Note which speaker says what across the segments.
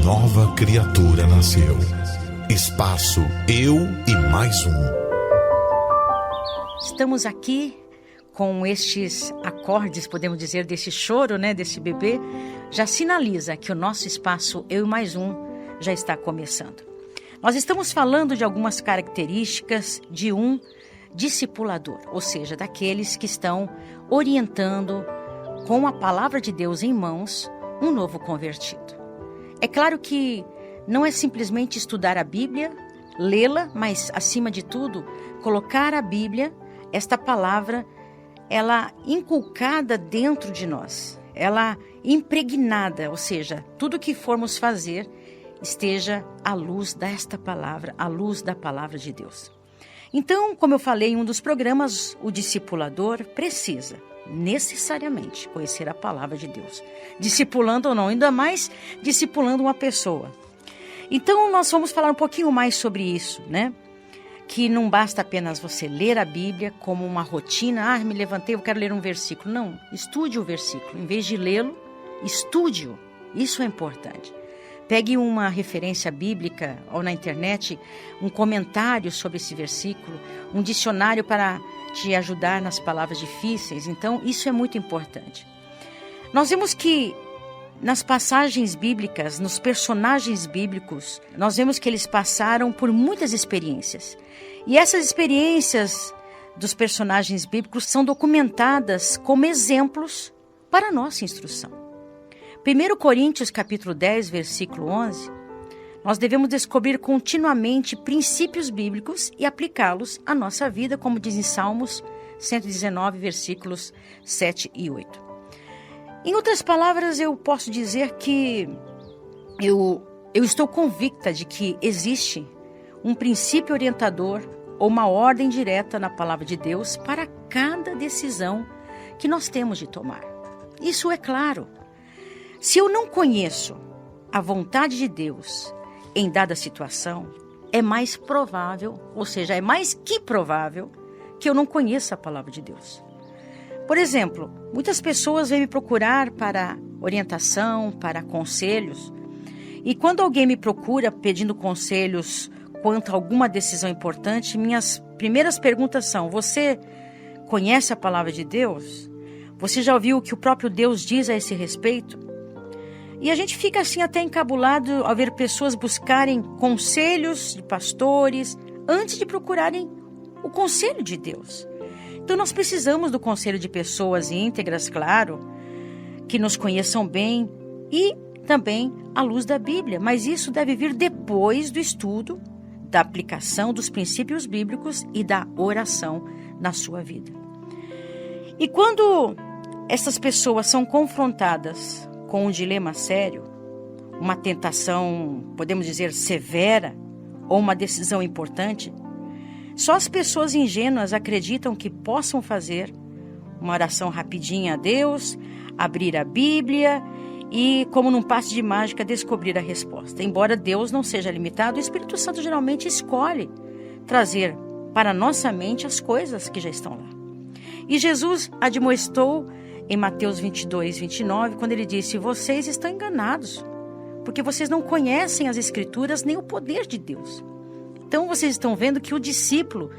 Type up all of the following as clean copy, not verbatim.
Speaker 1: nova criatura nasceu. Espaço Eu e Mais Um.
Speaker 2: Estamos aqui com estes acordes, podemos dizer, desse choro, desse bebê, já sinaliza que o nosso espaço Eu e Mais Um já está começando. Nós estamos falando de algumas características de um discipulador, ou seja, daqueles que estão orientando com a palavra de Deus em mãos um novo convertido. É claro que não é simplesmente estudar a Bíblia, lê-la, mas, acima de tudo, colocar a Bíblia, esta palavra, ela inculcada dentro de nós, ela impregnada, ou seja, tudo que formos fazer esteja à luz desta palavra, à luz da palavra de Deus. Então, como eu falei em um dos programas, o discipulador precisa necessariamente conhecer a palavra de Deus, discipulando ou não, ainda mais discipulando uma pessoa. Então, nós vamos falar um pouquinho mais sobre isso, Que não basta apenas você ler a Bíblia como uma rotina. Me levantei, eu quero ler um versículo. Não, estude o versículo. Em vez de lê-lo, estude-o. Isso é importante. Pegue uma referência bíblica ou na internet, um comentário sobre esse versículo, um dicionário para te ajudar nas palavras difíceis. Então, isso é muito importante. Nós vemos que nas passagens bíblicas, nos personagens bíblicos, nós vemos que eles passaram por muitas experiências. E essas experiências dos personagens bíblicos são documentadas como exemplos para a nossa instrução. 1 Coríntios capítulo 10, versículo 11, nós devemos descobrir continuamente princípios bíblicos e aplicá-los à nossa vida, como diz em Salmos 119, versículos 7 e 8. Em outras palavras, eu posso dizer que eu estou convicta de que existe um princípio orientador ou uma ordem direta na palavra de Deus para cada decisão que nós temos de tomar. Isso é claro. Se eu não conheço a vontade de Deus em dada situação, é mais provável, ou seja, é mais que provável, que eu não conheça a palavra de Deus. Por exemplo, muitas pessoas vêm me procurar para orientação, para conselhos. E quando alguém me procura pedindo conselhos quanto a alguma decisão importante, minhas primeiras perguntas são: você conhece a palavra de Deus? Você já ouviu o que o próprio Deus diz a esse respeito? E a gente fica assim até encabulado ao ver pessoas buscarem conselhos de pastores antes de procurarem o conselho de Deus. Então nós precisamos do conselho de pessoas íntegras, claro, que nos conheçam bem e também à luz da Bíblia. Mas isso deve vir depois do estudo, da aplicação dos princípios bíblicos e da oração na sua vida. E quando essas pessoas são confrontadas com um dilema sério, uma tentação, podemos dizer, severa, ou uma decisão importante, só as pessoas ingênuas acreditam que possam fazer uma oração rapidinha a Deus, abrir a Bíblia e, como num passe de mágica, descobrir a resposta. Embora Deus não seja limitado, o Espírito Santo geralmente escolhe trazer para a nossa mente as coisas que já estão lá. E Jesus admoestou em Mateus 22, 29, quando ele disse: vocês estão enganados, porque vocês não conhecem as Escrituras nem o poder de Deus. Então vocês estão vendo que o discípulo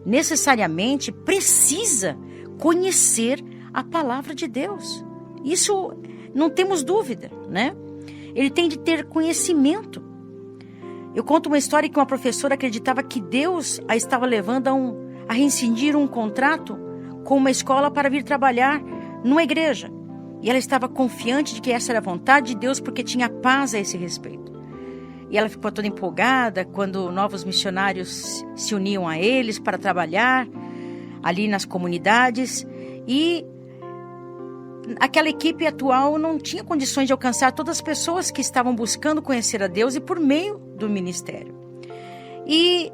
Speaker 2: necessariamente precisa conhecer a palavra de Deus. Isso não temos dúvida, Ele tem de ter conhecimento. Eu conto uma história que uma professora acreditava que Deus a estava levando a rescindir um contrato com uma escola para vir trabalhar numa igreja. E ela estava confiante de que essa era a vontade de Deus porque tinha paz a esse respeito. E ela ficou toda empolgada quando novos missionários se uniam a eles para trabalhar ali nas comunidades. E aquela equipe atual não tinha condições de alcançar todas as pessoas que estavam buscando conhecer a Deus e por meio do ministério. E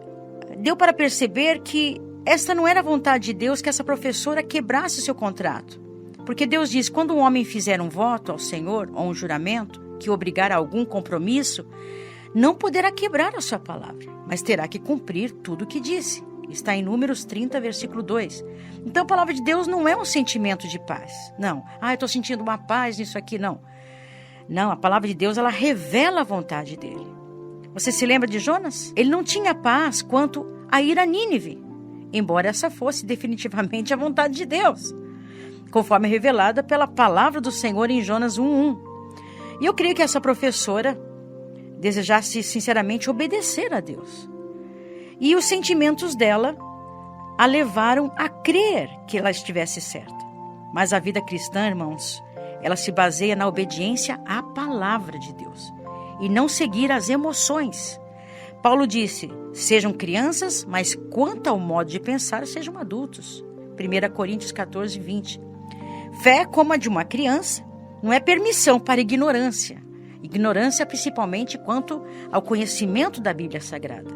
Speaker 2: deu para perceber que esta não era a vontade de Deus, que essa professora quebrasse o seu contrato. Porque Deus diz: quando um homem fizer um voto ao Senhor ou um juramento que obrigar a algum compromisso, não poderá quebrar a sua palavra, mas terá que cumprir tudo o que disse. Está em Números 30, versículo 2. Então a palavra de Deus não é um sentimento de paz. Não. Eu estou sentindo uma paz nisso aqui, não. Não, a palavra de Deus, ela revela a vontade dele. Você se lembra de Jonas? Ele não tinha paz quanto a ir a Nínive, embora essa fosse definitivamente a vontade de Deus, conforme revelada pela palavra do Senhor em Jonas 1:1. E eu creio que essa professora desejasse sinceramente obedecer a Deus. E os sentimentos dela a levaram a crer que ela estivesse certa. Mas a vida cristã, irmãos, ela se baseia na obediência à palavra de Deus e não seguir as emoções. Paulo disse, sejam crianças, mas quanto ao modo de pensar, sejam adultos. 1 Coríntios 14:20. Fé como a de uma criança não é permissão para ignorância. Ignorância principalmente quanto ao conhecimento da Bíblia Sagrada.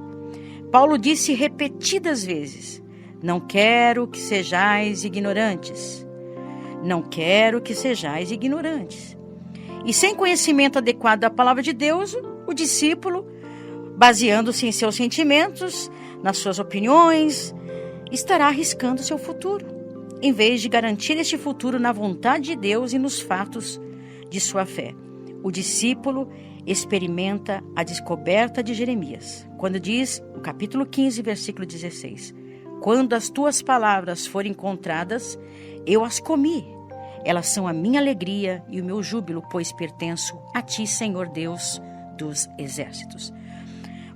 Speaker 2: Paulo disse repetidas vezes, não quero que sejais ignorantes. Não quero que sejais ignorantes. E sem conhecimento adequado da palavra de Deus, o discípulo, baseando-se em seus sentimentos, nas suas opiniões, estará arriscando seu futuro, em vez de garantir este futuro na vontade de Deus e nos fatos de sua fé. O discípulo experimenta a descoberta de Jeremias, quando diz, no capítulo 15, versículo 16, quando as tuas palavras forem encontradas, eu as comi. Elas são a minha alegria e o meu júbilo, pois pertenço a ti, Senhor Deus dos exércitos.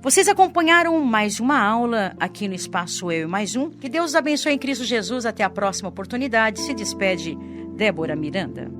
Speaker 2: Vocês acompanharam mais uma aula aqui no Espaço Eu e Mais Um. Que Deus os abençoe em Cristo Jesus. Até a próxima oportunidade. Se despede Débora Miranda.